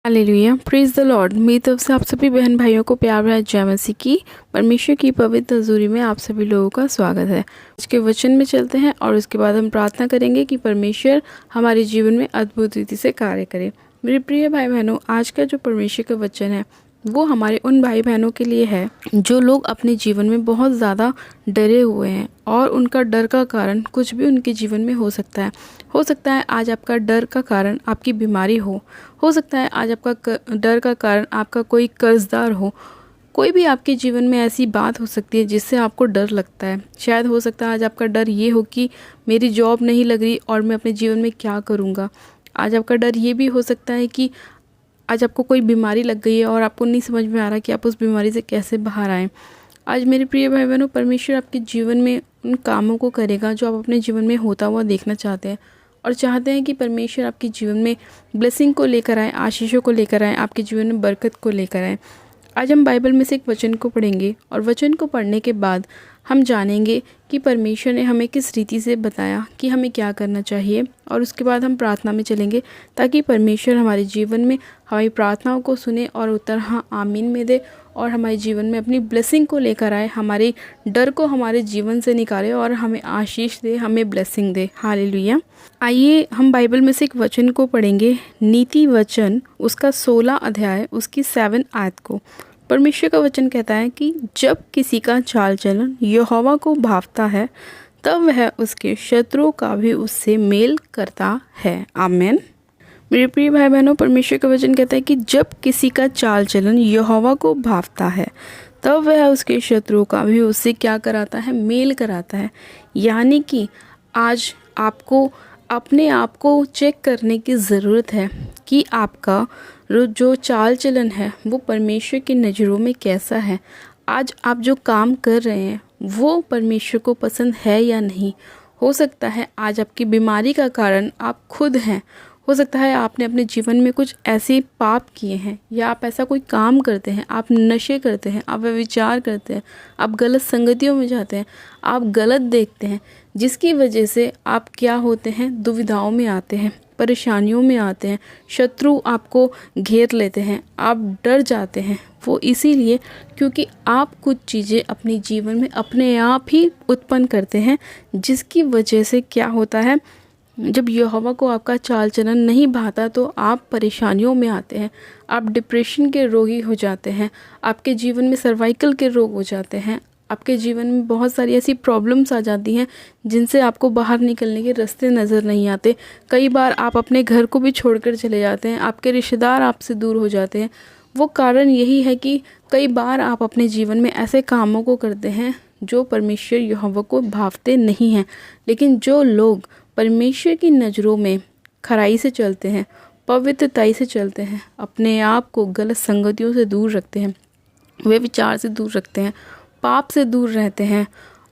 Hallelujah, praise the Lord. मेरी तरफ से आप सभी बहन भाइयों को प्यार भरा जय मसीह की। परमेश्वर की पवित्र हजूरी में आप सभी लोगों का स्वागत है। आज के वचन में चलते हैं और उसके बाद हम प्रार्थना करेंगे कि परमेश्वर हमारे जीवन में अद्भुत रीति से कार्य करे। मेरे प्रिय भाई बहनों, आज का जो परमेश्वर का वचन है वो हमारे उन भाई बहनों के लिए है जो लोग अपने जीवन में बहुत ज़्यादा डरे हुए हैं और उनका डर का कारण कुछ भी उनके जीवन में हो सकता है। हो सकता है आज आपका डर का कारण आपकी बीमारी हो सकता है आज आपका डर का कारण आपका कोई कर्जदार हो। कोई भी आपके जीवन में ऐसी बात हो सकती है जिससे आपको डर लगता है। शायद हो सकता है आज आपका डर ये हो कि मेरी जॉब नहीं लग रही और मैं अपने जीवन में क्या करूँगा। आज आपका डर ये भी हो सकता है कि आज आपको कोई बीमारी लग गई है और आपको नहीं समझ में आ रहा कि आप उस बीमारी से कैसे बाहर आएँ। आज मेरे प्रिय भाई बहनों, परमेश्वर आपके जीवन में उन कामों को करेगा जो आप अपने जीवन में होता हुआ देखना चाहते हैं और चाहते हैं कि परमेश्वर आपके जीवन में ब्लेसिंग को लेकर आए, आशीषों को लेकर आए, आपके जीवन में बरकत को लेकर आए। आज हम बाइबल में से एक वचन को पढ़ेंगे और वचन को पढ़ने के बाद हम जानेंगे कि परमेश्वर ने हमें किस रीति से बताया कि हमें क्या करना चाहिए, और उसके बाद हम प्रार्थना में चलेंगे ताकि परमेश्वर हमारे जीवन में हमारी प्रार्थनाओं को सुने और उत्तर हाँ आमीन में दे और हमारे जीवन में अपनी ब्लेसिंग को लेकर आए, हमारे डर को हमारे जीवन से निकाले और हमें आशीष दे, हमें ब्लेसिंग दे। हालेलुया। आइए हम बाइबल में से एक वचन को पढ़ेंगे, नीति वचन उसका 16 अध्याय उसकी 7 आयत को। परमेश्वर का वचन कहता है कि जब किसी का चाल चलन यहोवा को भावता है तब वह उसके शत्रुओं का भी उससे मेल करता है। आमीन। मेरे प्रिय भाई बहनों, परमेश्वर का वचन कहता है कि जब किसी का चाल चलन यहोवा को भावता है तब वह उसके शत्रुओं का भी उससे क्या कराता है, मेल कराता है। यानी कि आज आपको अपने आप को चेक करने की ज़रूरत है कि आपका जो चाल चलन है वो परमेश्वर की नज़रों में कैसा है। आज आप जो काम कर रहे हैं वो परमेश्वर को पसंद है या नहीं। हो सकता है आज आपकी बीमारी का कारण आप खुद हैं। हो सकता है आपने अपने जीवन में कुछ ऐसे पाप किए हैं या आप ऐसा कोई काम करते हैं, आप नशे करते हैं, आप व्यभिचार करते हैं, आप गलत संगतियों में जाते हैं, आप गलत देखते हैं, जिसकी वजह से आप क्या होते हैं, दुविधाओं में आते हैं, परेशानियों में आते हैं, शत्रु आपको घेर लेते हैं, आप डर जाते हैं। वो इसीलिए क्योंकि आप कुछ चीज़ें अपने जीवन में अपने आप ही उत्पन्न करते हैं, जिसकी वजह से क्या होता है, जब यहोवा को आपका चाल चलन नहीं भाता तो आप परेशानियों में आते हैं, आप डिप्रेशन के रोगी हो जाते हैं, आपके जीवन में सर्वाइकल के रोग हो जाते हैं, आपके जीवन में बहुत सारी ऐसी प्रॉब्लम्स आ जाती हैं जिनसे आपको बाहर निकलने के रास्ते नज़र नहीं आते। कई बार आप अपने घर को भी छोड़कर चले जाते हैं, आपके रिश्तेदार आपसे दूर हो जाते हैं। वो कारण यही है कि कई बार आप अपने जीवन में ऐसे कामों को करते हैं जो परमेश्वर यहोवा को भावते नहीं हैं। लेकिन जो लोग परमेश्वर की नज़रों में खराई से चलते हैं, पवित्रताई से चलते हैं, अपने आप को गलत संगतियों से दूर रखते हैं, वे विचार से दूर रखते हैं, पाप से दूर रहते हैं,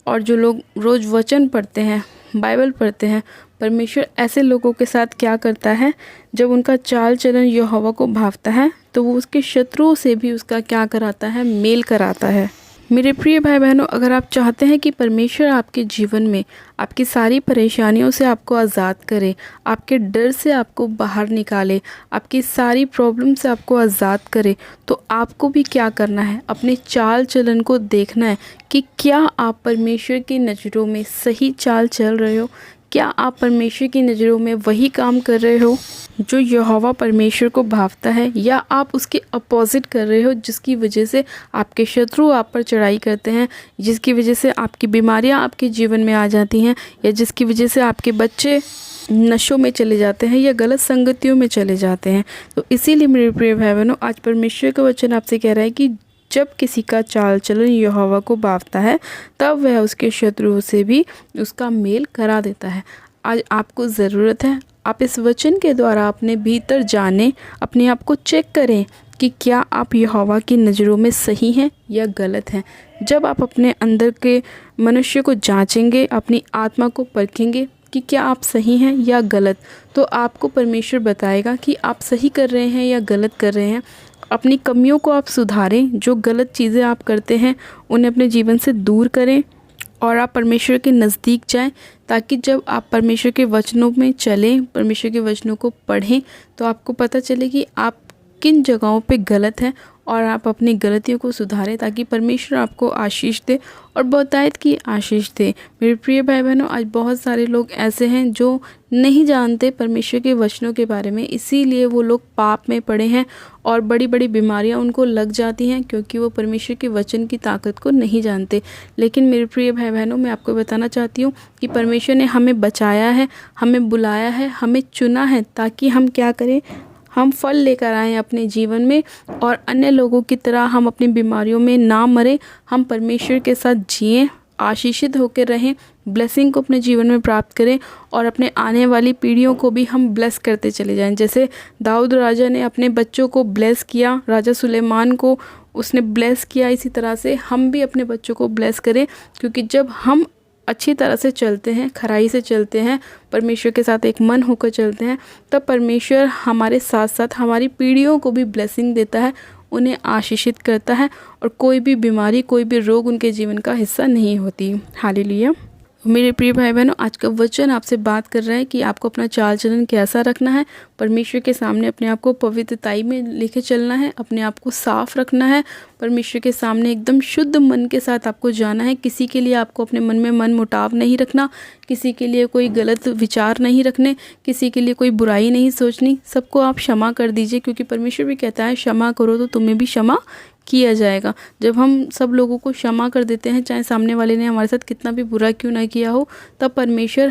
और जो लोग रोज़ वचन पढ़ते हैं, बाइबल पढ़ते हैं, परमेश्वर ऐसे लोगों के साथ क्या करता है, जब उनका चाल चलन यहोवा को भावता है तो वो उसके शत्रुओं से भी उसका क्या कराता है, मेल कराता है। मेरे प्रिय भाई बहनों, अगर आप चाहते हैं कि परमेश्वर आपके जीवन में आपकी सारी परेशानियों से आपको आज़ाद करे, आपके डर से आपको बाहर निकाले, आपकी सारी प्रॉब्लम से आपको आज़ाद करे, तो आपको भी क्या करना है, अपने चाल चलन को देखना है कि क्या आप परमेश्वर की नज़रों में सही चाल चल रहे हो। क्या आप परमेश्वर की नज़रों में वही काम कर रहे हो जो यहोवा परमेश्वर को भावता है, या आप उसके अपोजिट कर रहे हो, जिसकी वजह से आपके शत्रु आप पर चढ़ाई करते हैं, जिसकी वजह से आपकी बीमारियां आपके जीवन में आ जाती हैं, या जिसकी वजह से आपके बच्चे नशों में चले जाते हैं या गलत संगतियों में चले जाते हैं। तो इसीलिए मेरे प्रिय भाई बहनों, आज परमेश्वर का वचन आपसे कह रहा है कि जब किसी का चाल चलन यहोवा को भावता है तब वह उसके शत्रुओं से भी उसका मेल करा देता है। आज आपको ज़रूरत है आप इस वचन के द्वारा अपने भीतर जाने, अपने आप को चेक करें कि क्या आप यहोवा की नज़रों में सही हैं या गलत हैं। जब आप अपने अंदर के मनुष्य को जांचेंगे, अपनी आत्मा को परखेंगे कि क्या आप सही हैं या गलत, तो आपको परमेश्वर बताएगा कि आप सही कर रहे हैं या गलत कर रहे हैं। अपनी कमियों को आप सुधारें, जो गलत चीज़ें आप करते हैं उन्हें अपने जीवन से दूर करें और आप परमेश्वर के नज़दीक जाएं, ताकि जब आप परमेश्वर के वचनों में चलें, परमेश्वर के वचनों को पढ़ें, तो आपको पता चले कि आप किन जगहों पे गलत है और आप अपनी गलतियों को सुधारें ताकि परमेश्वर आपको आशीष दे और बहुतायत की आशीष दे। मेरे प्रिय भाई बहनों, आज बहुत सारे लोग ऐसे हैं जो नहीं जानते परमेश्वर के वचनों के बारे में, इसीलिए वो लोग पाप में पड़े हैं और बड़ी बड़ी बीमारियां उनको लग जाती हैं क्योंकि वो परमेश्वर के वचन की ताकत को नहीं जानते। लेकिन मेरे प्रिय भाई बहनों, मैं आपको बताना चाहती हूँ कि परमेश्वर ने हमें बचाया है, हमें बुलाया है, हमें चुना है ताकि हम क्या करें, हम फल लेकर आएँ अपने जीवन में और अन्य लोगों की तरह हम अपनी बीमारियों में ना मरें, हम परमेश्वर के साथ जिएं, आशीषित होकर रहें, ब्लेसिंग को अपने जीवन में प्राप्त करें और अपने आने वाली पीढ़ियों को भी हम ब्लेस करते चले जाएं। जैसे दाऊद राजा ने अपने बच्चों को ब्लेस किया, राजा सुलेमान को उसने ब्लेस किया, इसी तरह से हम भी अपने बच्चों को ब्लेस करें, क्योंकि जब हम अच्छी तरह से चलते हैं, खराई से चलते हैं, परमेश्वर के साथ एक मन होकर चलते हैं, तब परमेश्वर हमारे साथ साथ हमारी पीढ़ियों को भी ब्लेसिंग देता है, उन्हें आशीषित करता है और कोई भी बीमारी, कोई भी रोग उनके जीवन का हिस्सा नहीं होती। हालेलुया। मेरे प्रिय भाई बहनों, आज का वचन आपसे बात कर रहा है कि आपको अपना चाल चलन कैसा रखना है, परमेश्वर के सामने अपने आप को पवित्रताई में लेके चलना है, अपने आप को साफ रखना है, परमेश्वर के सामने एकदम शुद्ध मन के साथ आपको जाना है। किसी के लिए आपको अपने मन में मन मुटाव नहीं रखना, किसी के लिए कोई गलत विचार नहीं रखने, किसी के लिए कोई बुराई नहीं सोचनी, सबको आप क्षमा कर दीजिए, क्योंकि परमेश्वर भी कहता है क्षमा करो तो तुम्हें भी क्षमा किया जाएगा। जब हम सब लोगों को क्षमा कर देते हैं, चाहे सामने वाले ने हमारे साथ कितना भी बुरा क्यों ना किया हो, तब परमेश्वर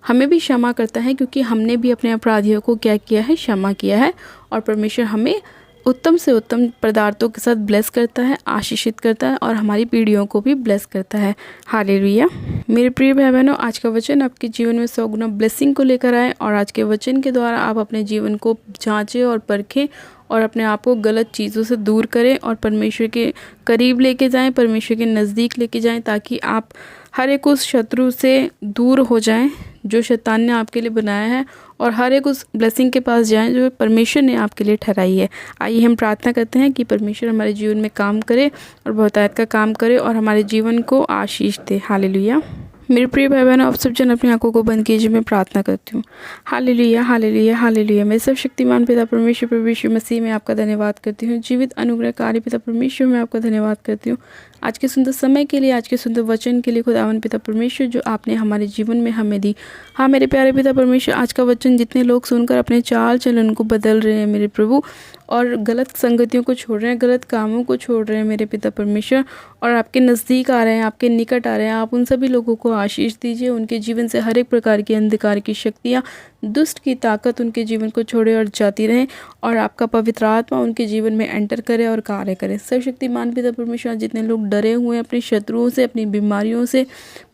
हमें भी क्षमा करता है, क्योंकि हमने भी अपने अपराधियों को क्या किया है, क्षमा किया है। और परमेश्वर हमें उत्तम से उत्तम पदार्थों के साथ ब्लेस करता है, आशीषित करता है और हमारी पीढ़ियों को भी ब्लेस करता है। हालेलुया। मेरे प्रिय भाई बहनों, आज का वचन आपके जीवन में 100 गुना ब्लेसिंग को लेकर आए और आज के वचन के द्वारा आप अपने जीवन को जांचें और परखें और अपने आप को गलत चीज़ों से दूर करें और परमेश्वर के करीब लेके जाएं, परमेश्वर के नज़दीक लेके जाएं, ताकि आप हर एक उस शत्रु से दूर हो जाएं जो शैतान ने आपके लिए बनाया है और हर एक उस ब्लेसिंग के पास जाएं जो परमेश्वर ने आपके लिए ठहराई है। आइए हम प्रार्थना करते हैं कि परमेश्वर हमारे जीवन में काम करे और बहुतायत का काम करे और हमारे जीवन को आशीष दे। हालेलुया। मेरे प्रिय भाई बहनों, आप सब जन अपनी आंखों को बंद कीजिए, मैं प्रार्थना करती हूँ। Hallelujah, hallelujah, hallelujah. मैं सब शक्तिमान पिता परमेश्वर प्रभु यीशु मसीह में आपका धन्यवाद करती हूँ। जीवित अनुग्रहकारी पिता परमेश्वर में आपका धन्यवाद करती हूँ आज के सुंदर समय के लिए, आज के सुंदर वचन के लिए खुदावन पिता परमेश्वर जो आपने हमारे जीवन में हमें दी। हाँ मेरे प्यारे पिता परमेश्वर, आज का वचन जितने लोग सुनकर अपने चाल चलन को बदल रहे हैं मेरे प्रभु, और गलत संगतियों को छोड़ रहे हैं, गलत कामों को छोड़ रहे हैं मेरे पिता परमेश्वर, और आपके नज़दीक आ रहे हैं, आपके निकट आ रहे हैं, आप उन सभी लोगों को आशीष दीजिए। उनके जीवन से हर एक प्रकार की अंधकार की शक्तियाँ, दुष्ट की ताकत उनके जीवन को छोड़े और जाती रहें और आपका पवित्र आत्मा उनके जीवन में एंटर करे और कार्य करे। सर्वशक्तिमान पिता परमेश्वर, जितने लोग डरे हुए हैं अपने शत्रुओं से, अपनी बीमारियों से,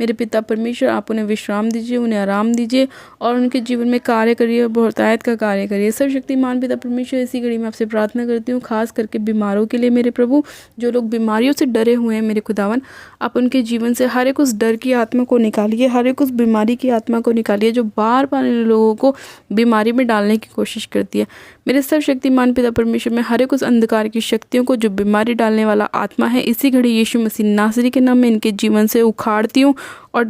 मेरे पिता परमेश्वर आप उन्हें विश्राम दीजिए, उन्हें आराम दीजिए और उनके जीवन में कार्य करिए और बहुतायत का कार्य करिए। सर्वशक्तिमान पिता परमेश्वर, इसी घड़ी में आपसे प्रार्थना करती हूँ खास करके बीमारों के लिए मेरे प्रभु, जो लोग बीमारियों से डरे हुए हैं मेरे खुदावन, आप उनके जीवन से हर एक उस डर की आत्मा को निकालिए, हर एक उस बीमारी की आत्मा को निकालिए जो बार बार लोगों को बीमारी में डालने की कोशिश करती है। मेरे सर्वशक्तिमान पिता परमेश्वर, में हर एक उस अंधकार की शक्तियों को जो बीमारी डालने वाला आत्मा है, इसी घड़ी यीशु मसीह नासरी के नाम में इनके जीवन से उखाड़ती हूँ और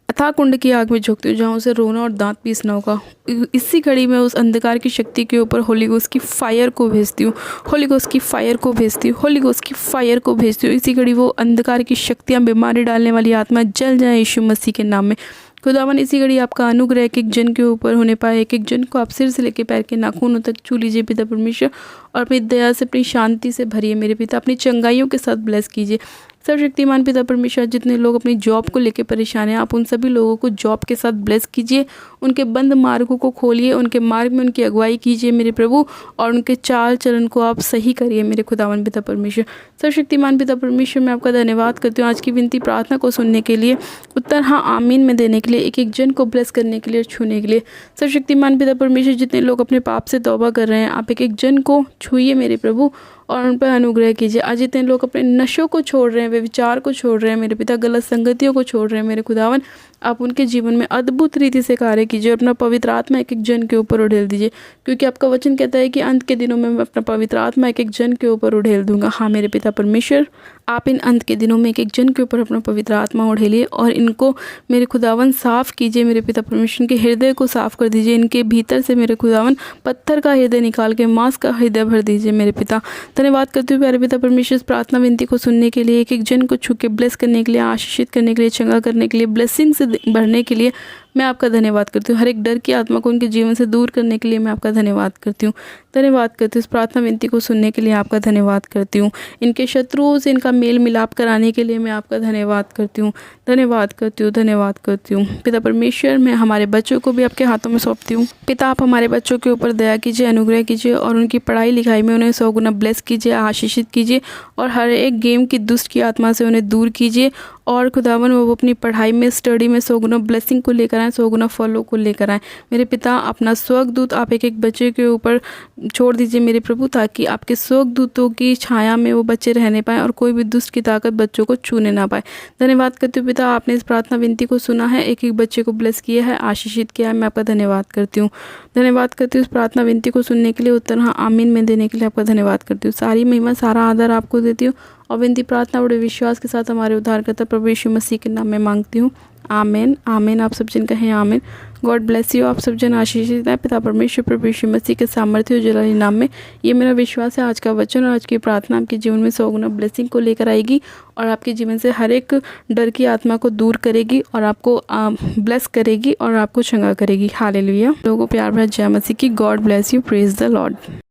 अथाह कुंड की आग में झोंकती हूँ, जहाँ उसे रोना और दांत पीसना होगा। इसी घड़ी में उस अंधकार की शक्ति के ऊपर होली गोस्ट की फायर को भेजती हूँ, होली गोस्ट की फायर को भेजती हूँ, होली गोस्ट की फायर को भेजती हूँ। इसी घड़ी वो अंधकार की शक्तियाँ, बीमारी डालने वाली आत्मा जल जाए यीशु मसीह के नाम में। खुदावन इसी घड़ी आपका अनुग्रह एक एक जन के ऊपर होने पाए, एक एक जन को आप सिर से लेकर पैर के नाखूनों तक छू लीजिए पिता परमेश्वर, और अपनी दया से, अपनी शांति से भरिए मेरे पिता, अपनी चंगाइयों के साथ ब्लेस कीजिए। सर्वशक्तिमान पिता परमेश्वर, जितने लोग अपनी जॉब को लेकर परेशान हैं, आप उन सभी लोगों को जॉब के साथ ब्लेस कीजिए, उनके बंद मार्गों को खोलिए, उनके मार्ग में उनकी अगुवाई कीजिए मेरे प्रभु, और उनके चाल चलन को आप सही करिए मेरे खुदावन पिता परमेश्वर। सर्वशक्तिमान पिता परमेश्वर, मैं आपका धन्यवाद करती हूँ आज की विनती प्रार्थना को सुनने के लिए, उत्तर हाँ आमीन में देने के लिए, एक एक जन को ब्लेस करने के लिए, छूने के लिए। सर्वशक्तिमान पिता परमेश्वर, जितने लोग अपने पाप से तौबा कर रहे हैं, आप एक एक जन को छूइए मेरे प्रभु और उन पर अनुग्रह कीजिए। आज जितने लोग अपने नशों को छोड़ रहे हैं, वे विचार को छोड़ रहे हैं मेरे पिता, गलत संगतियों को छोड़ रहे हैं मेरे खुदावन, आप उनके जीवन में अद्भुत रीति से कार्य कीजिए और अपना पवित्र आत्मा एक एक जन के ऊपर उड़ेल दीजिए, क्योंकि आपका वचन कहता है कि अंत के दिनों में मैं अपना पवित्र आत्मा एक एक जन के ऊपर उड़ेल दूंगा। हाँ मेरे पिता परमेश्वर, आप इन अंत के दिनों में एक एक जन के ऊपर अपना पवित्र आत्मा उड़ेलिए और इनको मेरे खुदावन साफ़ कीजिए। मेरे पिता परमेश्वर के हृदय को साफ़ कर दीजिए। इनके भीतर से मेरे खुदावन पत्थर का हृदय निकाल के मांस का हृदय भर दीजिए। मेरे पिता धन्यवाद करते हुए प्यारे पिता परमेश्वर इस प्रार्थना विनती को सुनने के लिए, एक एक जन को छू के ब्लेस करने के लिए, आशीषित करने के लिए, चंगा करने के लिए, ब्लेसिंग से भरने के लिए मैं आपका धन्यवाद करती हूँ। हर एक डर की आत्मा को उनके जीवन से दूर करने के लिए मैं आपका धन्यवाद करती हूँ। धन्यवाद करती हूँ इस प्रार्थना विनती को सुनने के लिए आपका धन्यवाद करती हूँ। इनके शत्रुओं से इनका मेल मिलाप कराने के लिए मैं आपका धन्यवाद करती हूँ। धन्यवाद करती हूँ, धन्यवाद करती हूँ। पिता परमेश्वर, मैं हमारे बच्चों को भी आपके हाथों में सौंपती हूँ। पिता, आप हमारे बच्चों के ऊपर दया कीजिए, अनुग्रह कीजिए और उनकी पढ़ाई लिखाई में उन्हें 100 गुना ब्लेस कीजिए, आशीषित कीजिए और हर एक गेम की दुष्ट की आत्मा से उन्हें दूर कीजिए। और खुदावन वो अपनी पढ़ाई में, स्टडी में 100 गुना ब्लेसिंग को लेकर आएँ, 100 गुना फॉलो को लेकर आएँ। मेरे पिता, अपना स्वर्गदूत आप एक एक बच्चे के ऊपर छोड़ दीजिए मेरे प्रभु, ताकि आपके स्वर्गदूतों की छाया में वो बच्चे रहने पाएँ और कोई भी दुष्ट की ताकत बच्चों को छूने ना पाए। धन्यवाद करती हूँ पिता, आपने इस प्रार्थना विनती को सुना है, एक एक बच्चे को ब्लेस किया है, आशीषित किया है। मैं आपका धन्यवाद करती हूँ। धन्यवाद करती हूँ इस प्रार्थना विनती को सुनने के लिए, उत्तर हाँ आमीन में देने के लिए आपका धन्यवाद करती हूँ। सारी महिमा, सारा आदर आपको देती हूँ और विनती प्रार्थना बड़े विश्वास के साथ हमारे उद्धारकर्ता प्रभु यीशु मसीह के नाम में मांगती हूँ। आमीन, आमीन। आप सब जन कहें आमीन। God bless you. आप सब जन आशीषित है पिता परमेश्वर प्रभु यीशु मसीह के सामर्थ्य और जलाली नाम में। ये मेरा विश्वास है, आज का वचन और आज की प्रार्थना आपके जीवन में 100 गुना ब्लेसिंग को लेकर आएगी और आपके जीवन से हर एक डर की आत्मा को दूर करेगी और आपको ब्लेस करेगी और आपको चंगा करेगी। हालेलुया। लोगों को प्यार भरा जय मसीह की। God bless you. Praise the Lord.